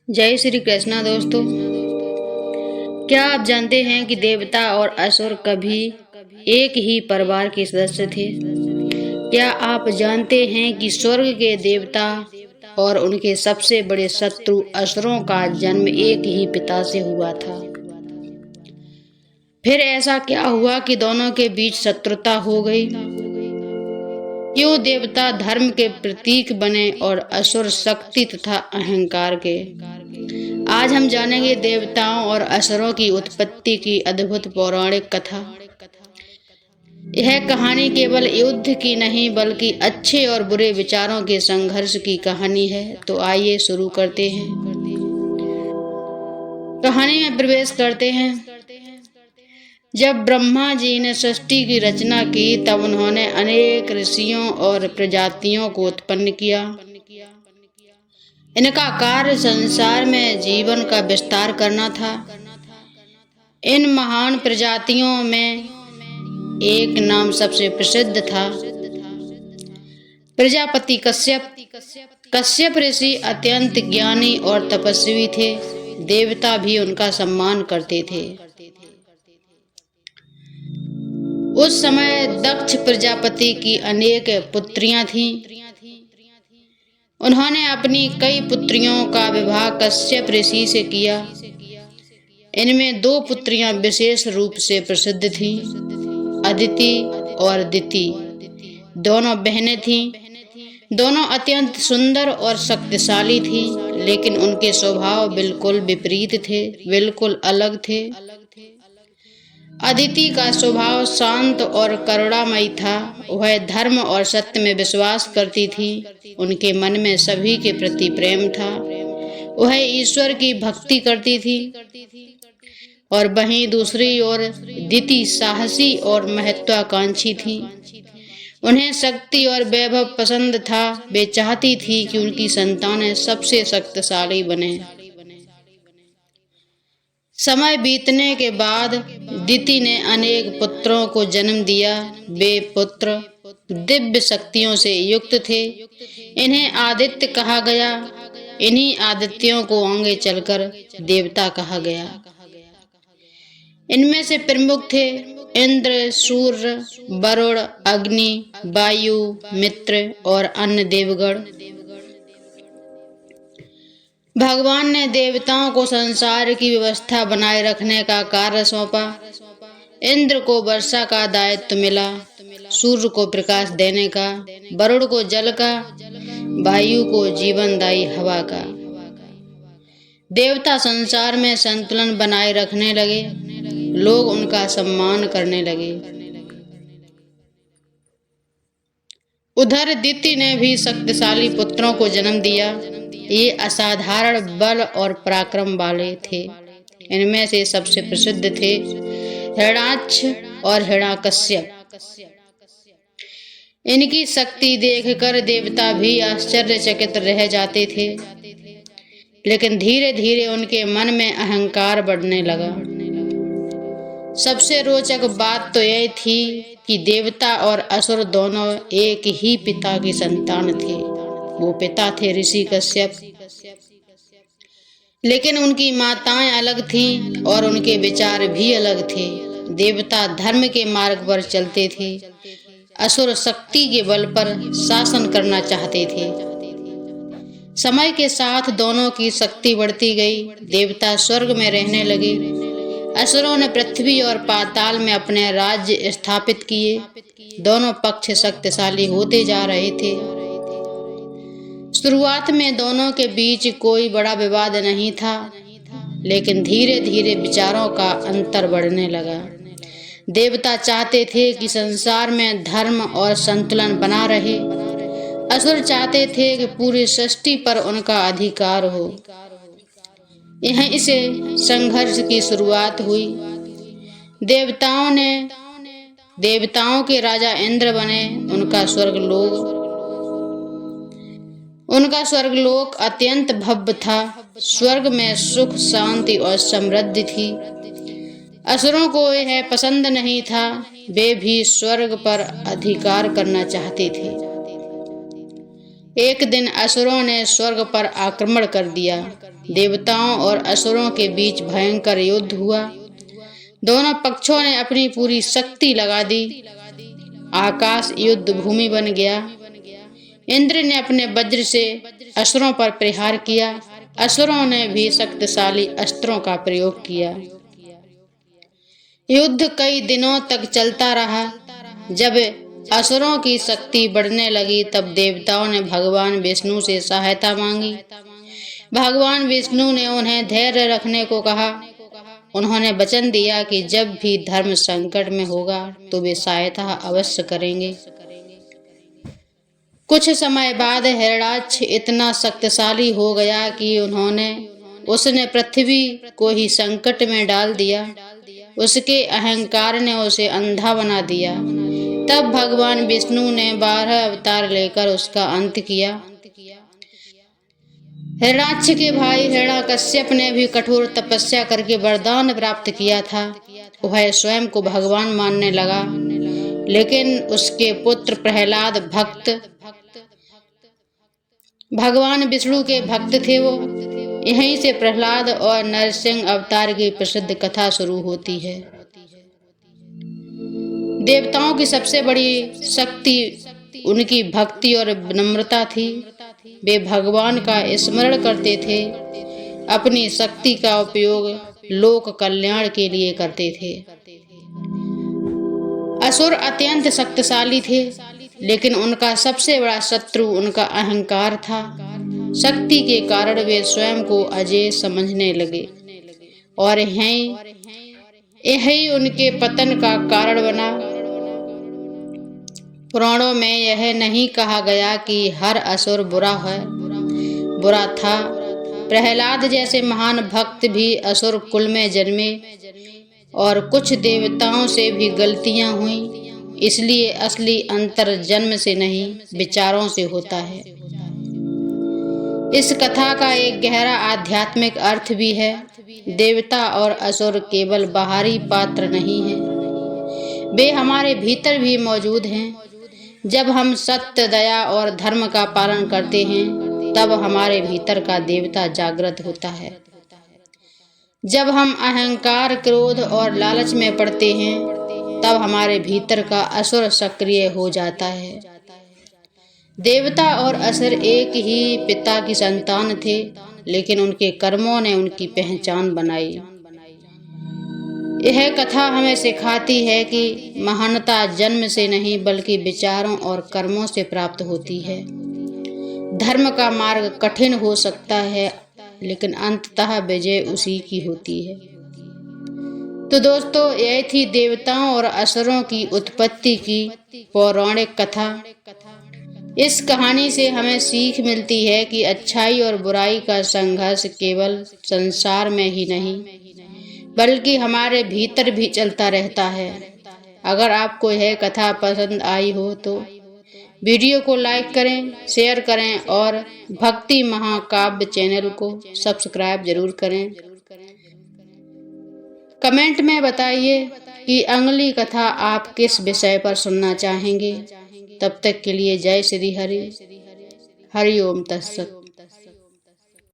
जय श्री कृष्णा दोस्तों। क्या आप जानते हैं कि देवता और असुर कभी एक ही परिवार के सदस्य थे? क्या आप जानते हैं कि स्वर्ग के देवता और उनके सबसे बड़े शत्रु असुरों का जन्म एक ही पिता से हुआ था? फिर ऐसा क्या हुआ कि दोनों के बीच शत्रुता हो गई? क्यों देवता धर्म के प्रतीक बने और असुर शक्ति तथा अहंकार के? आज हम जानेंगे देवताओं और असुरों की उत्पत्ति की अद्भुत पौराणिक कथा। यह कहानी केवल युद्ध की नहीं बल्कि अच्छे और बुरे विचारों के संघर्ष की कहानी है। तो आइए शुरू करते हैं। कहानी में प्रवेश करते हैं। जब ब्रह्मा जी ने सृष्टि की रचना की तब उन्होंने अनेक ऋषियों और प्रजातियों को उत्पन्न किया। इनका कार्य संसार में जीवन का विस्तार करना था। इन महान प्रजातियों में एक नाम सबसे प्रसिद्ध था, प्रजापति कश्यप। कश्यप ऋषि अत्यंत ज्ञानी और तपस्वी थे। देवता भी उनका सम्मान करते थे। उस समय दक्ष प्रजापति की अनेक पुत्रियां थीं। उन्होंने अपनी कई पुत्रियों का विवाह कश्यप ऋषि से किया। इनमें दो पुत्रियां विशेष रूप से प्रसिद्ध थीं, अदिति और दिति। दोनों बहनें थीं। दोनों अत्यंत सुंदर और शक्तिशाली थीं, लेकिन उनके स्वभाव बिल्कुल विपरीत थे, बिल्कुल अलग थे। अदिति का स्वभाव शांत और करुणामयी था। वह धर्म और सत्य में विश्वास करती थी। उनके मन में सभी के प्रति प्रेम था। वह ईश्वर की भक्ति करती थी। और वहीं दूसरी ओर दिति साहसी और महत्वाकांक्षी थी। उन्हें शक्ति और वैभव पसंद था। वे चाहती थी कि उनकी संतानें सबसे शक्तिशाली बने। समय बीतने के बाद दिति ने अनेक पुत्रों को जन्म दिया। वे पुत्र दिव्य शक्तियों से युक्त थे। इन्हें आदित्य कहा गया। इन्हीं आदित्यों को आगे चलकर देवता कहा गया। इनमें से प्रमुख थे इंद्र, सूर्य, वरुण, अग्नि, वायु, मित्र और अन्य देवगण। भगवान ने देवताओं को संसार की व्यवस्था बनाए रखने का कार्य सौंपा। इंद्र को वर्षा का दायित्व मिला, सूर्य को प्रकाश देने का, वरुण को जल का, वायु को जीवनदायी हवा का। देवता संसार में संतुलन बनाए रखने लगे। लोग उनका सम्मान करने लगे। उधर दिति ने भी शक्तिशाली पुत्रों को जन्म दिया। ये असाधारण बल और पराक्रम वाले थे। इनमें से सबसे प्रसिद्ध थे हिरण्याक्ष और हिरण्यकश्यप। इनकी शक्ति देखकर देवता भी आश्चर्यचकित रह जाते थे। लेकिन धीरे धीरे उनके मन में अहंकार बढ़ने लगा। सबसे रोचक बात तो यह थी कि देवता और असुर दोनों एक ही पिता की संतान थे। वो पिता थे ऋषि कश्यप। लेकिन उनकी माताएं अलग थीं और उनके विचार भी अलग थे। देवता धर्म के मार्ग पर चलते थे। असुर शक्ति के बल पर शासन करना चाहते थे। समय के साथ दोनों की शक्ति बढ़ती गई। देवता स्वर्ग में रहने लगे। असुरों ने पृथ्वी और पाताल में अपने राज्य स्थापित किए। दोनों पक्ष शक्तिशाली होते जा रहे थे। शुरुआत में दोनों के बीच कोई बड़ा विवाद नहीं था, लेकिन धीरे धीरे विचारों का अंतर बढ़ने लगा। देवता चाहते थे कि संसार में धर्म और संतुलन बना रहे। असुर चाहते थे कि पूरी सृष्टि पर उनका अधिकार हो। यहीं से संघर्ष की शुरुआत हुई। देवताओं के राजा इंद्र बने। उनका स्वर्गलोक अत्यंत भव्य था। स्वर्ग में सुख, शांति और समृद्धि थी। असुरों को यह पसंद नहीं था। वे भी स्वर्ग पर अधिकार करना चाहते थे। एक दिन असुरों ने स्वर्ग पर आक्रमण कर दिया। देवताओं और असुरों के बीच भयंकर युद्ध हुआ। दोनों पक्षों ने अपनी पूरी शक्ति लगा दी। आकाश युद्ध भूमि बन गया। इंद्र ने अपने वज्र से असुरों पर प्रहार किया। असुरों ने भी शक्तिशाली अस्त्रों का प्रयोग किया। युद्ध कई दिनों तक चलता रहा। जब असुरों की शक्ति बढ़ने लगी तब देवताओं ने भगवान विष्णु से सहायता मांगी। भगवान विष्णु ने उन्हें धैर्य रखने को कहा। उन्होंने वचन दिया कि जब भी धर्म संकट में होगा तो वे सहायता अवश्य करेंगे। कुछ समय बाद हिरण्याक्ष इतना शक्तिशाली हो गया कि उसने पृथ्वी को ही संकट में डाल दिया। उसके अहंकार ने उसे अंधा बना दिया। तब भगवान विष्णु ने 12 अवतार लेकर उसका अंत किया। हिरण्याक्ष के भाई हिरण्यकश्यप ने भी कठोर तपस्या करके वरदान प्राप्त किया था। वह स्वयं को भगवान मानने लगा, लेकिन उसके पुत्र प्रहलाद भगवान विष्णु के भक्त थे। वो यहीं से प्रहलाद और नरसिंह अवतार की प्रसिद्ध कथा शुरू होती है। देवताओं की सबसे बड़ी शक्ति उनकी भक्ति और विनम्रता थी। वे भगवान का स्मरण करते थे। अपनी शक्ति का उपयोग लोक कल्याण के लिए करते थे। असुर अत्यंत शक्तिशाली थे, लेकिन उनका सबसे बड़ा शत्रु उनका अहंकार था। शक्ति के कारण वे स्वयं को अजेय समझने लगे और यही उनके पतन का कारण बना। पुराणों में यह नहीं कहा गया कि हर असुर बुरा था। प्रहलाद जैसे महान भक्त भी असुर कुल में जन्मे और कुछ देवताओं से भी गलतियां हुई। इसलिए असली अंतर जन्म से नहीं, विचारों से होता है। इस कथा का एक गहरा आध्यात्मिक अर्थ भी है। देवता और असुर केवल बाहरी पात्र नहीं हैं, वे हमारे भीतर भी मौजूद हैं। जब हम सत्य, दया और धर्म का पालन करते हैं तब हमारे भीतर का देवता जागृत होता है। जब हम अहंकार, क्रोध और लालच में पड़ते हैं तब हमारे भीतर का असुर सक्रिय हो जाता है। देवता और असुर एक ही पिता की संतान थे, लेकिन उनके कर्मों ने उनकी पहचान बनाई। यह कथा हमें सिखाती है कि महानता जन्म से नहीं बल्कि विचारों और कर्मों से प्राप्त होती है। धर्म का मार्ग कठिन हो सकता है, लेकिन अंततः विजय उसी की होती है। तो दोस्तों, यह थी देवताओं और असुरों की उत्पत्ति की पौराणिक कथा। इस कहानी से हमें सीख मिलती है कि अच्छाई और बुराई का संघर्ष केवल संसार में ही नहीं बल्कि हमारे भीतर भी चलता रहता है। अगर आपको यह कथा पसंद आई हो तो वीडियो को लाइक करें, शेयर करें और भक्ति महाकाव्य चैनल को सब्सक्राइब जरूर करें। कमेंट में बताइए कि अगली कथा आप किस विषय पर सुनना चाहेंगे। तब तक के लिए जय श्री हरि। हरि ओम तत्सत।